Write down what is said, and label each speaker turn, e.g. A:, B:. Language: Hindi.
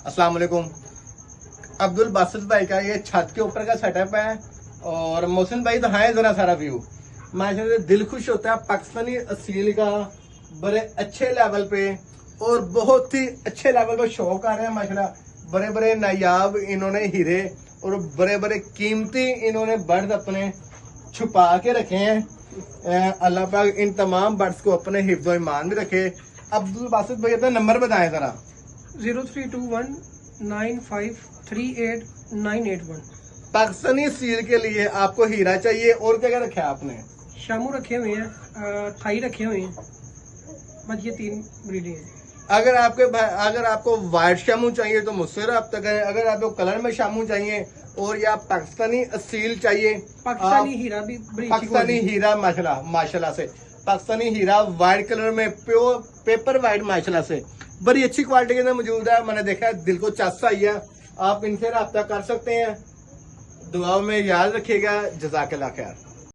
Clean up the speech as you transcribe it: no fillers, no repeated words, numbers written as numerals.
A: अस्सलाम वालेकुम। अब्दुल बासित भाई का ये छत के ऊपर का सेटअप है और मोहसिन भाई तो है जरा सारा व्यू माशाल्लाह दिल खुश होता है। पाकिस्तानी असील का बड़े अच्छे लेवल पे और बहुत ही अच्छे लेवल पे शौक आ रहे हैं माशाल्लाह। बड़े बड़े नायाब इन्होंने हीरे और बड़े बड़े कीमती इन्होंने बर्ड अपने छुपा के रखे हैं। अल्लाह पाक इन तमाम बर्ड्स को अपने हिफ्ज़ो ईमान में रखे। अब्दुल बासित भाई अपना नंबर बताएं जरा।
B: 0321953891।
A: पाकिस्तानी सील के लिए आपको हीरा चाहिए और क्या क्या रखा है आपने?
B: शामू रखे हुए हैं, थाई रखे हुए हैं, बस ये 3 ब्रीडें हैं।
A: अगर आपको व्हाइट शामू चाहिए तो मुझसे रब्ता करें। अगर आपको कलर में शामू चाहिए और या पाकिस्तानी असील चाहिए,
B: पाकिस्तानी हीरा भी बड़ी अच्छी
A: पाकिस्तानी हीरा माशाल्लाह से पाकिस्तानी हीरा व्हाइट कलर में प्योर पेपर व्हाइट माशाल्लाह से बड़ी अच्छी क्वालिटी के अंदर मौजूद है। मैंने देखा है दिल को चासा आई है। आप इनसे रब्ता कर सकते हैं। दुआओं में याद रखिएगा। जज़ाकल्लाह खैर।